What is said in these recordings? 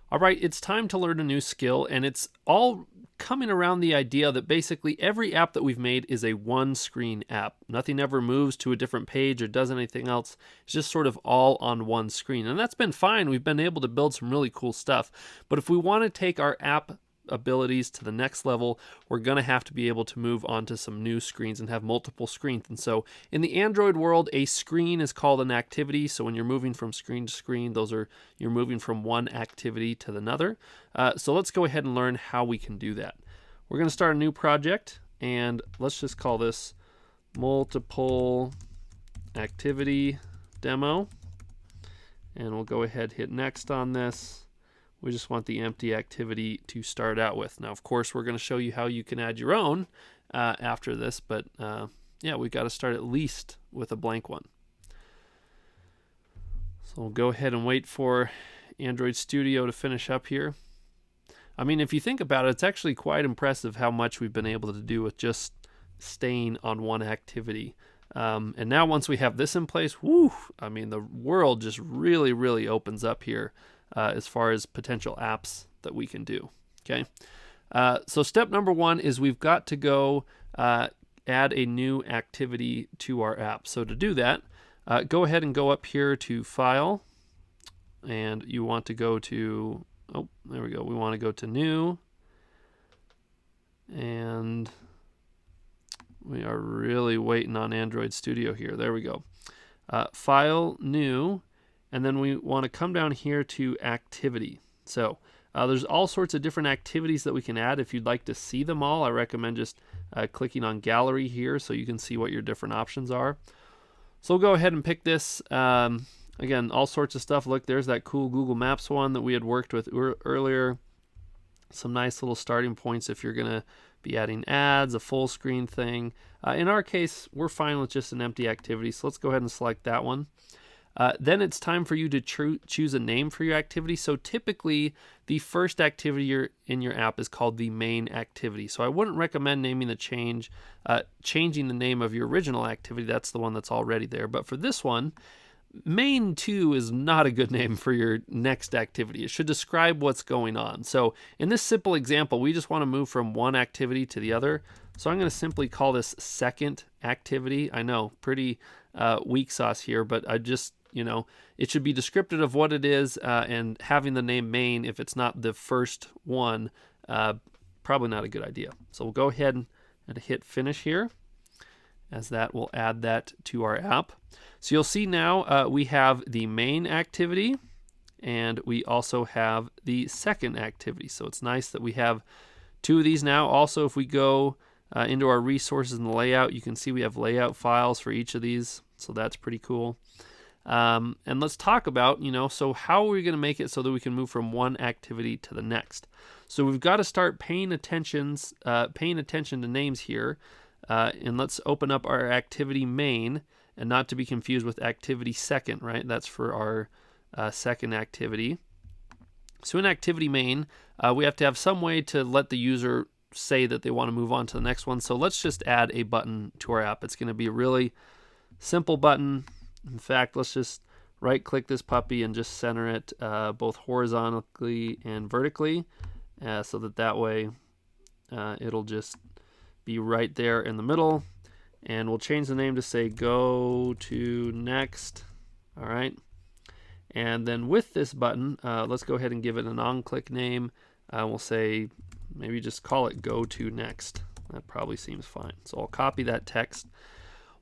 All right, it's time to learn a new skill, and it's all coming around the idea that basically every app that we've made is a one-screen app. Nothing ever moves to a different page or does anything else. It's just sort of all on one screen, and that's been fine. We've been able to build some really cool stuff, but if we want to take our app abilities to the next level, we're going to have to be able to move on to some new screens and have multiple screens. And so in the Android world, a screen is called an activity. So when you're moving from screen to screen, you're moving from one activity to another. So let's go ahead and learn how we can do that. We're going to start a new project, and let's just call this multiple activity demo. And we'll go ahead, hit next on this. We just want the empty activity to start out with. Now, of course, we're going to show you how you can add your own after this, but yeah, we've got to start at least with a blank one. So we'll go ahead and wait for Android Studio to finish up here. I mean, if you think about it, it's actually quite impressive how much we've been able to do with just staying on one activity. And now once we have this in place, whoo, I mean, the world just really, really opens up here. As far as potential apps that we can do. Okay, so step number one is we've got to go add a new activity to our app. So to do that, go ahead and go up here to File, and you want to go to, oh, there we go. We want to go to New, and we are really waiting on Android Studio here. There we go. File, New. And then we want to come down here to activity. So there's all sorts of different activities that we can add. If you'd like to see them all, I recommend just clicking on gallery here so you can see what your different options are. So we'll go ahead and pick this. Again, all sorts of stuff. Look, there's that cool Google Maps one that we had worked with earlier. Some nice little starting points if you're going to be adding ads, a full screen thing. In our case, we're fine with just an empty activity. So let's go ahead and select that one. Then it's time for you to choose a name for your activity. So typically, the first activity in your app is called the main activity. So I wouldn't recommend naming changing the name of your original activity. That's the one that's already there. But for this one, main 2 is not a good name for your next activity. It should describe what's going on. So in this simple example, we just want to move from one activity to the other. So I'm going to simply call this second activity. I know, pretty weak sauce here, but I just, it should be descriptive of what it is, and having the name main, if it's not the first one, probably not a good idea. So we'll go ahead and hit finish here, as that will add that to our app. So you'll see now we have the main activity, and we also have the second activity. So it's nice that we have 2 of these now. Also, if we go into our resources and the layout, you can see we have layout files for each of these. So that's pretty cool. And let's talk about, so how are we going to make it so that we can move from one activity to the next? So we've got to start paying attention to names here. And let's open up our activity main, and not to be confused with activity second, right? That's for our second activity. So in activity main, we have to have some way to let the user say that they want to move on to the next one. So let's just add a button to our app. It's going to be a really simple button. In fact, let's just right click this puppy and just center it both horizontally and vertically, so that way it'll just be right there in the middle. And we'll change the name to say go to next. All right. And then with this button, let's go ahead and give it an on-click name. We'll say, maybe just call it go to next. That probably seems fine. So I'll copy that text.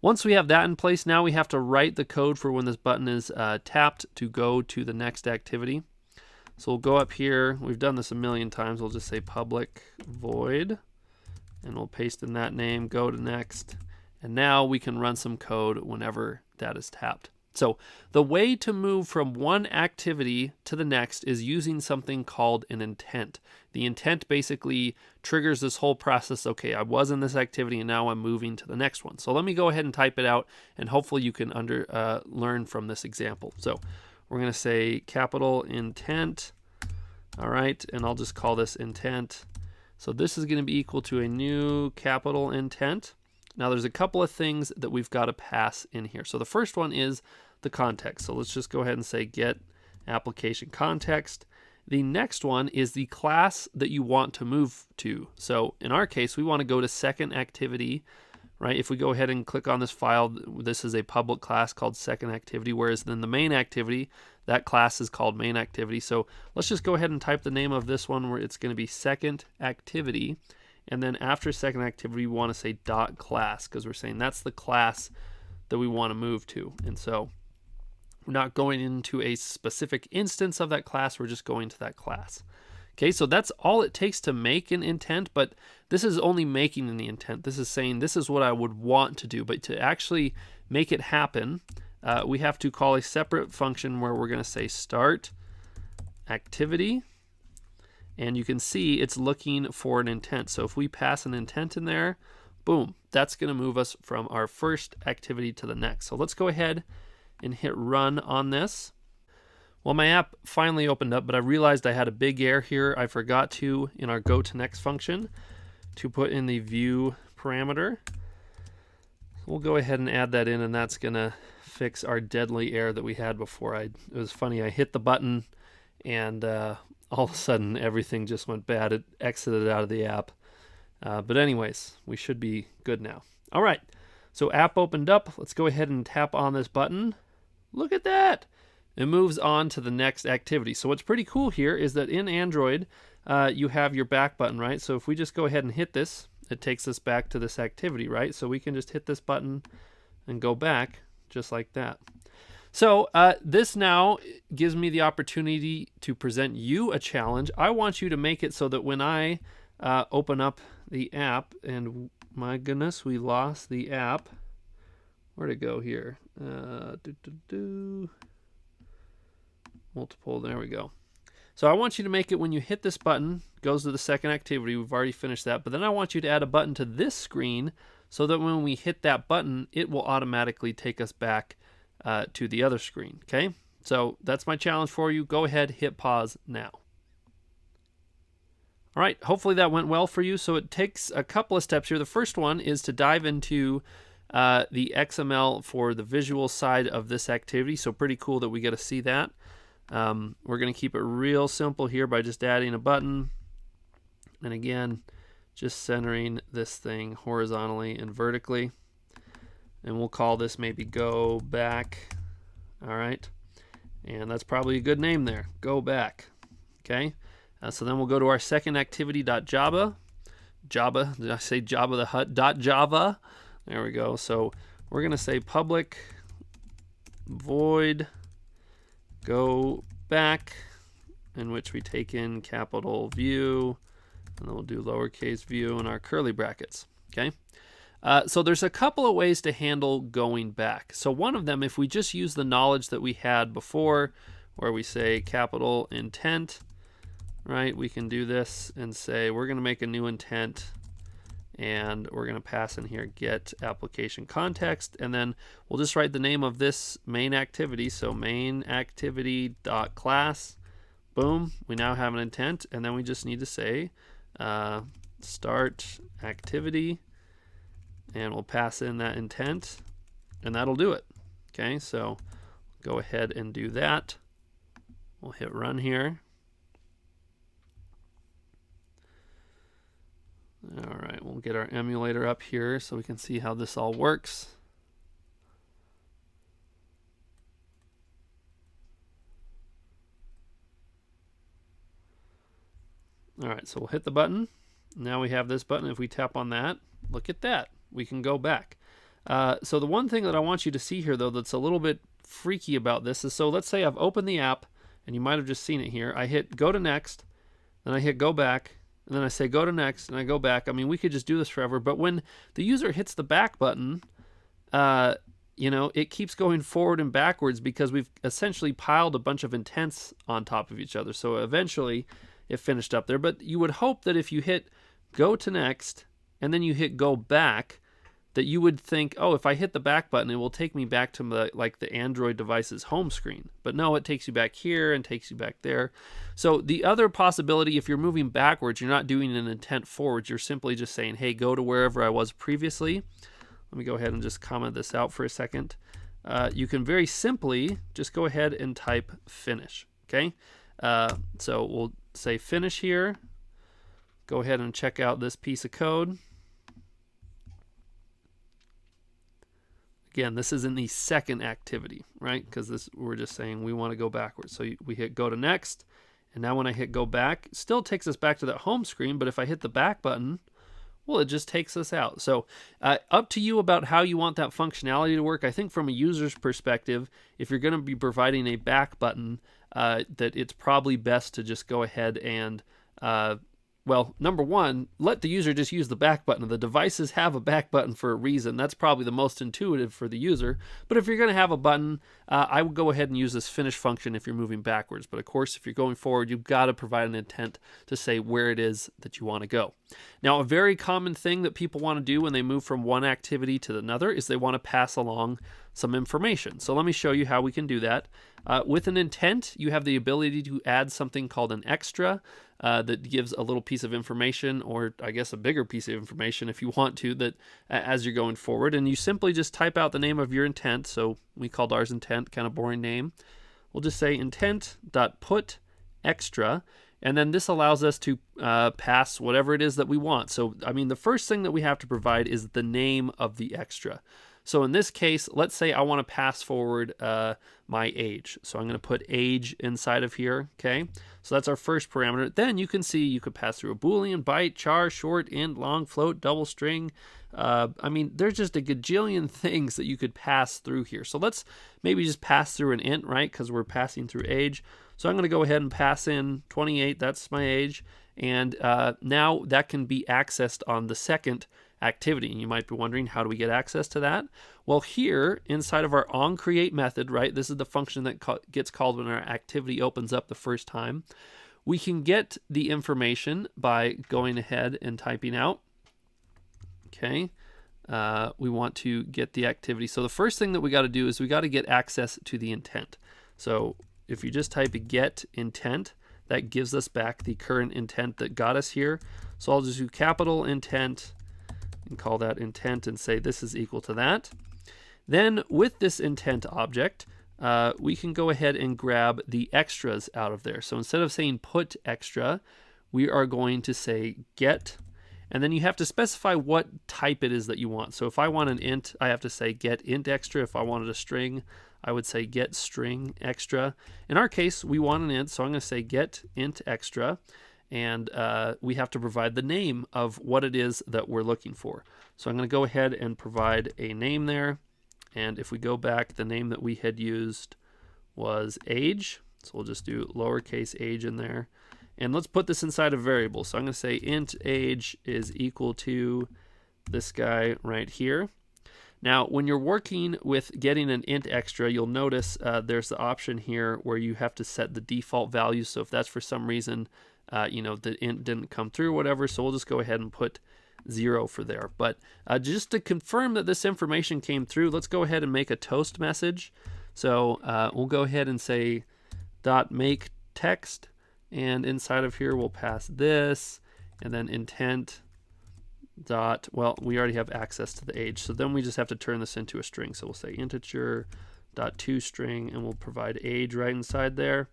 Once we have that in place, now we have to write the code for when this button is tapped to go to the next activity. So we'll go up here. We've done this a million times. We'll just say public void, and we'll paste in that name, go to next. And now we can run some code whenever that is tapped. So the way to move from one activity to the next is using something called an intent. The intent basically triggers this whole process. Okay, I was in this activity and now I'm moving to the next one. So let me go ahead and type it out, and hopefully you can learn from this example. So we're going to say capital intent. All right, and I'll just call this intent. So this is going to be equal to a new capital intent. Now there's a couple of things that we've got to pass in here. So the first one is the context. So let's just go ahead and say get application context. The next one is the class that you want to move to. So in our case, we want to go to second activity, right? If we go ahead and click on this file, this is a public class called second activity, whereas then the main activity, that class is called main activity. So let's just go ahead and type the name of this one, where it's going to be second activity. And then after second activity, we want to say dot class, because we're saying that's the class that we want to move to. And so we're not going into a specific instance of that class, we're just going to that class. Okay, so that's all it takes to make an intent, but this is only making the intent. This is saying this is what I would want to do, but to actually make it happen, we have to call a separate function where we're going to say start activity, and you can see it's looking for an intent. So if we pass an intent in there, boom, that's going to move us from our first activity to the next. So let's go ahead and hit run on this. Well, my app finally opened up, but I realized I had a big error here. I forgot to, in our go to next function, to put in the view parameter. We'll go ahead and add that in, and that's going to fix our deadly error that we had before. It was funny, I hit the button, and all of a sudden everything just went bad. It exited out of the app. But anyways, we should be good now. All right, so app opened up. Let's go ahead and tap on this button. Look at that. It moves on to the next activity. So what's pretty cool here is that in Android, you have your back button, right? So if we just go ahead and hit this, it takes us back to this activity, right? So we can just hit this button and go back just like that. So this now gives me the opportunity to present you a challenge. I want you to make it so that when I open up the app, and my goodness, we lost the app. Where'd it go here? Multiple, there we go. So I want you to make it when you hit this button, goes to the second activity. We've already finished that, but then I want you to add a button to this screen so that when we hit that button, it will automatically take us back to the other screen, okay? So that's my challenge for you. Go ahead, hit pause now. All right, hopefully that went well for you. So it takes a couple of steps here. The first one is to dive into the XML for the visual side of this activity. So pretty cool that we get to see that. We're going to keep it real simple here by just adding a button. And again, just centering this thing horizontally and vertically. And we'll call this maybe go back. All right. And that's probably a good name there, go back. Okay. So then we'll go to our second activity.java. Java, did I say Java the Hutt? .java. There we go. So we're going to say public void go back, in which we take in capital view, and then we'll do lowercase view in our curly brackets. Okay. So there's a couple of ways to handle going back. So one of them, if we just use the knowledge that we had before, where we say capital intent, right, we can do this and say we're going to make a new intent, and we're going to pass in here get application context, and then we'll just write the name of this main activity. So main activity dot class. Boom, we now have an intent, and then we just need to say start activity, and we'll pass in that intent, and that'll do it. Okay, so go ahead and do that. We'll hit run here. All right, we'll get our emulator up here so we can see how this all works. All right, so we'll hit the button. Now we have this button. If we tap on that, look at that. We can go back. So the one thing that I want you to see here, though, that's a little bit freaky about this is, so let's say I've opened the app, and you might have just seen it here. I hit go to next, then I hit go back, and then I say go to next, and I go back. I mean, we could just do this forever, but when the user hits the back button, you know, it keeps going forward and backwards because we've essentially piled a bunch of intents on top of each other. So eventually it finished up there, but you would hope that if you hit go to next, and then you hit go back, that you would think, oh, if I hit the back button, it will take me back to the Android device's home screen. But no, it takes you back here and takes you back there. So the other possibility, if you're moving backwards, you're not doing an intent forwards. You're simply just saying, hey, go to wherever I was previously. Let me go ahead and just comment this out for a second. You can very simply just go ahead and type finish. Okay. So we'll say finish here. Go ahead and check out this piece of code. Again, this is in the second activity, right? Because we're just saying we want to go backwards. So we hit go to next. And now when I hit go back, it still takes us back to that home screen. But if I hit the back button, well, it just takes us out. So up to you about how you want that functionality to work. I think from a user's perspective, if you're going to be providing a back button, that it's probably best to just go ahead and, well, number one, let the user just use the back button. The devices have a back button for a reason. That's probably the most intuitive for the user. But if you're going to have a button, I would go ahead and use this finish function if you're moving backwards. But of course, if you're going forward, you've got to provide an intent to say where it is that you want to go. Now, a very common thing that people want to do when they move from one activity to another is they want to pass along some information. So let me show you how we can do that. With an intent, you have the ability to add something called an extra that gives a little piece of information, or I guess a bigger piece of information if you want to, that as you're going forward. And you simply just type out the name of your intent. So we called ours intent, kind of boring name. We'll just say intent.put extra. And then this allows us to pass whatever it is that we want. So, I mean, the first thing that we have to provide is the name of the extra. So in this case, let's say I want to pass forward my age. So I'm going to put age inside of here, okay? So that's our first parameter. Then you can see you could pass through a Boolean, byte, char, short, int, long, float, double string. I mean, there's just a gajillion things that you could pass through here. So let's maybe just pass through an int, right? Because we're passing through age. So I'm going to go ahead and pass in 28. That's my age. And now that can be accessed on the second activity. And you might be wondering, how do we get access to that? Well, here inside of our onCreate method, right, this is the function that gets called when our activity opens up the first time. We can get the information by going ahead and typing out. Okay, we want to get the activity. So the first thing that we got to do is we got to get access to the intent. So if you just type get intent, that gives us back the current intent that got us here. So I'll just do capital intent and call that intent and say this is equal to that. Then with this intent object, we can go ahead and grab the extras out of there. So instead of saying put extra, we are going to say get, and then you have to specify what type it is that you want. So if I want an int, I have to say get int extra. If I wanted a string, I would say get string extra. In our case, we want an int, so I'm going to say get int extra. And we have to provide the name of what it is that we're looking for. So I'm going to go ahead and provide a name there. And if we go back, the name that we had used was age. So we'll just do lowercase age in there. And let's put this inside a variable. So I'm going to say int age is equal to this guy right here. Now, when you're working with getting an int extra, you'll notice there's the option here where you have to set the default value. So if that's for some reason, the int didn't come through or whatever, so we'll just go ahead and put 0 for there. But just to confirm that this information came through, let's go ahead and make a toast message. So we'll go ahead and say .make text, and inside of here we'll pass this, and then intent dot, well, we already have access to the age, so then we just have to turn this into a string. So we'll say integer dot toString, and we'll provide age right inside there.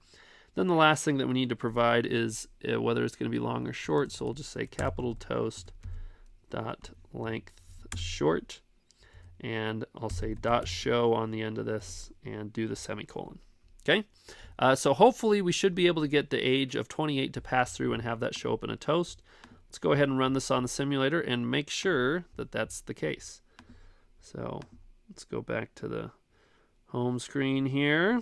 Then the last thing that we need to provide is whether it's going to be long or short. So we'll just say capital toast dot length short, and I'll say dot show on the end of this and do the semicolon. Okay, so hopefully we should be able to get the age of 28 to pass through and have that show up in a toast. Let's go ahead and run this on the simulator and make sure that that's the case. So let's go back to the home screen here.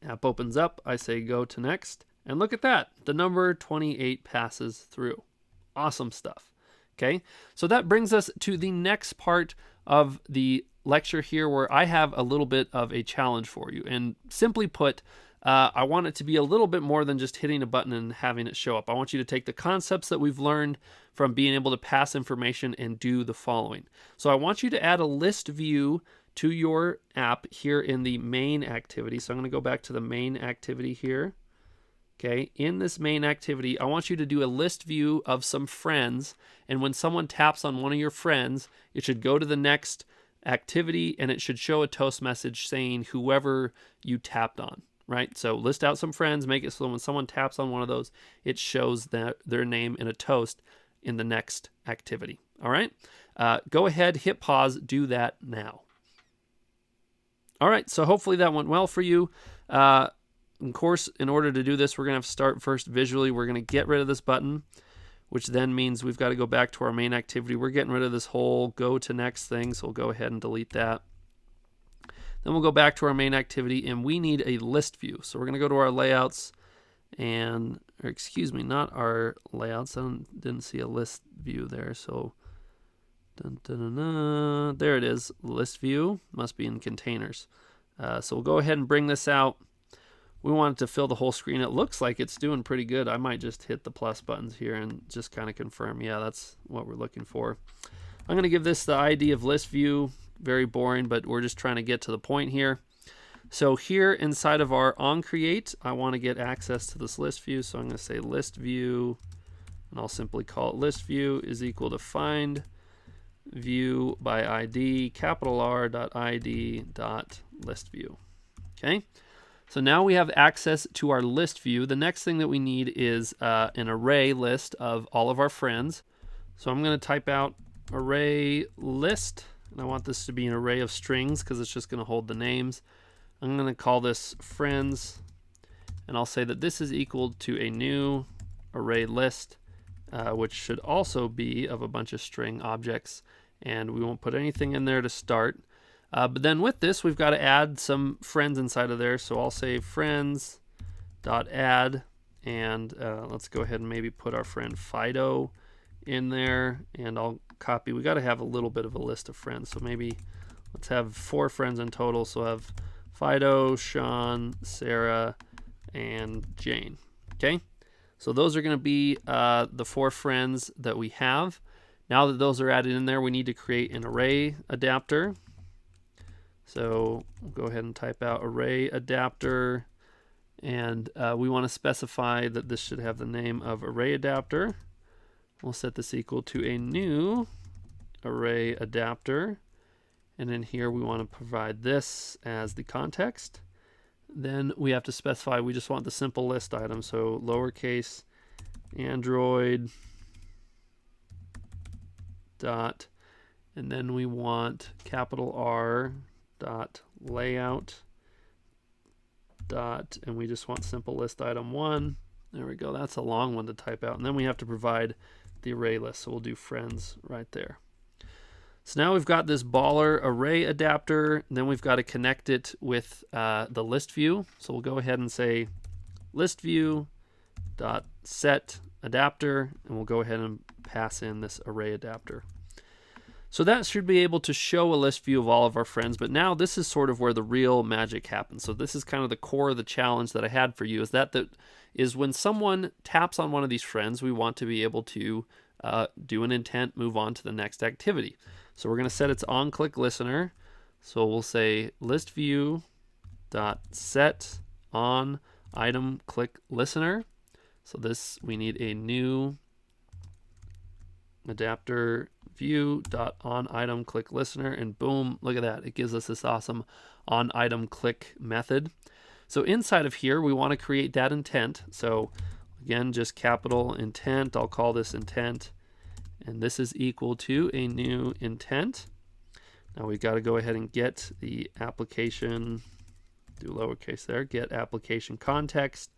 App opens up, I say go to next, and look at that, the number 28 passes through. Awesome stuff. Okay, so that brings us to the next part of the lecture here, where I have a little bit of a challenge for you. And simply put, I want it to be a little bit more than just hitting a button and having it show up. I want you to take the concepts that we've learned from being able to pass information and do the following. So I want you to add a list view to your app here in the main activity. So I'm going to go back to the main activity here. Okay, in this main activity, I want you to do a list view of some friends, and when someone taps on one of your friends, it should go to the next activity and it should show a toast message saying whoever you tapped on. right? So list out some friends, make it so when someone taps on one of those, it shows their name in a toast in the next activity. All right, go ahead, hit pause, do that now. All right, so hopefully that went well for you. Of course, in order to do this, we're going to have to start first visually. We're going to get rid of this button, which then means we've got to go back to our main activity. We're getting rid of this whole go to next thing, so we'll go ahead and delete that. Then we'll go back to our main activity, and we need a list view. So we're going to go to our layouts, and, or excuse me, not our layouts. I didn't see a list view there, so there it is, list view. Must be in containers. So we'll go ahead and bring this out. We want it to fill the whole screen. It looks like it's doing pretty good. I might just hit the plus buttons here and just kind of confirm, yeah, that's what we're looking for. I'm going to give this the ID of list view. Very boring, but we're just trying to get to the point here. So here inside of our onCreate, I want to get access to this list view. So I'm going to say list view, and I'll simply call it list view is equal to find view by ID, capital R.ID list view. Okay. So now we have access to our list view. The next thing that we need is an array list of all of our friends. So I'm going to type out array list, and I want this to be an array of strings because it's just going to hold the names. I'm going to call this friends, and I'll say that this is equal to a new array list, which should also be of a bunch of string objects, and we won't put anything in there to start. But then with this, we've got to add some friends inside of there. So I'll say friends.add, and let's go ahead and maybe put our friend Fido in there, and I'll copy. We got to have a little bit of a list of friends. So maybe let's have 4 friends in total. So I have Fido, Sean, Sarah, and Jane. Okay. So those are going to be the 4 friends that we have. Now that those are added in there, we need to create an array adapter. So we'll go ahead and type out array adapter, and we want to specify that this should have the name of array adapter. We'll set this equal to a new array adapter, and in here we want to provide this as the context. Then we have to specify, we just want the simple list item, so lowercase Android dot, and then we want capital R dot layout dot, and we just want simple list item 1. There we go. That's a long one to type out, and then we have to provide the array list, so we'll do friends right there. So now we've got this baller array adapter, and then we've got to connect it with the list view. So we'll go ahead and say list view dot set adapter, and we'll go ahead and pass in this array adapter. So that should be able to show a list view of all of our friends, but now this is sort of where the real magic happens. So this is kind of the core of the challenge that I had for you, is when someone taps on one of these friends, we want to be able to do an intent, move on to the next activity. So we're going to set its onClick listener. So we'll say list view dot set on item click listener. So this, we need a new adapter view dot on item click listener, and boom, look at that, it gives us this awesome on item click method. So inside of here we want to create that intent. So again, just capital intent, I'll call this intent, and this is equal to a new intent. Now we've got to go ahead and get the application, do lowercase there, get application context.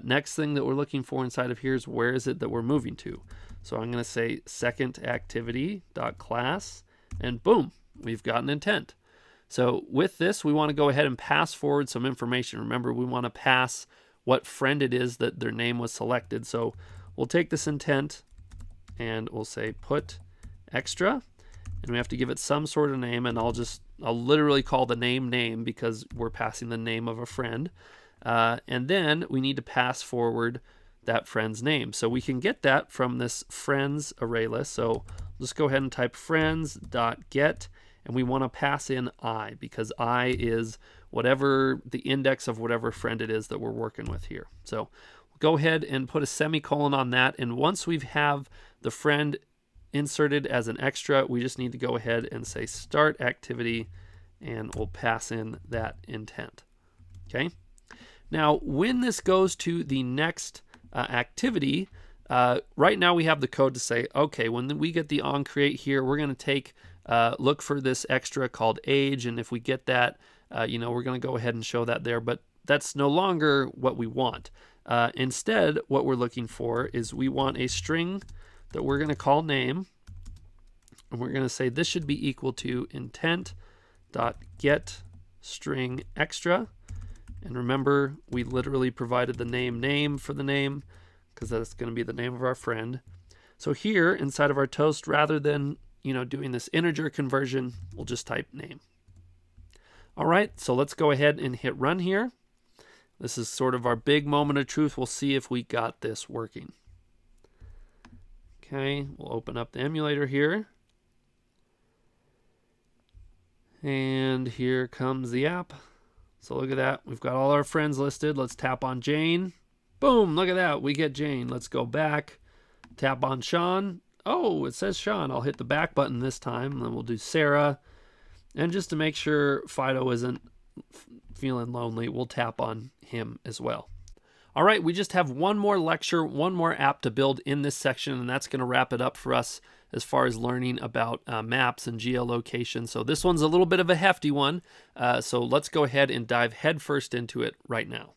Next thing that we're looking for inside of here is where is it that we're moving to. So I'm going to say second activity dot class, and boom, we've got an intent. So with this, we want to go ahead and pass forward some information. Remember, we want to pass what friend it is that their name was selected. So we'll take this intent and we'll say put extra, and we have to give it some sort of name, and I'll literally call the name because we're passing the name of a friend. And then we need to pass forward that friend's name. So we can get that from this friends array list. So let's go ahead and type friends.get, and we want to pass in I, because I is whatever the index of whatever friend it is that we're working with here. So we'll go ahead and put a semicolon on that, and once we have the friend inserted as an extra, we just need to go ahead and say start activity, and we'll pass in that intent. Okay. Now, when this goes to the next activity, right now we have the code to say, okay, when we get the onCreate here, we're going to look for this extra called age, and if we get that, we're going to go ahead and show that there, but that's no longer what we want. Instead, what we're looking for is we want a string that we're going to call name, and we're going to say this should be equal to intent.getStringExtra. And remember, we literally provided the name for the name, because that's going to be the name of our friend. So here, inside of our toast, rather than doing this integer conversion, we'll just type name. All right, so let's go ahead and hit run here. This is sort of our big moment of truth. We'll see if we got this working. Okay, we'll open up the emulator here. And here comes the app. So look at that. We've got all our friends listed. Let's tap on Jane. Boom, look at that. We get Jane. Let's go back. Tap on Sean. Oh, it says Sean. I'll hit the back button this time. And then we'll do Sarah. And just to make sure Fido isn't feeling lonely, we'll tap on him as well. All right, we just have one more lecture, one more app to build in this section, and that's going to wrap it up for us as far as learning about maps and geolocation. So this one's a little bit of a hefty one, so let's go ahead and dive headfirst into it right now.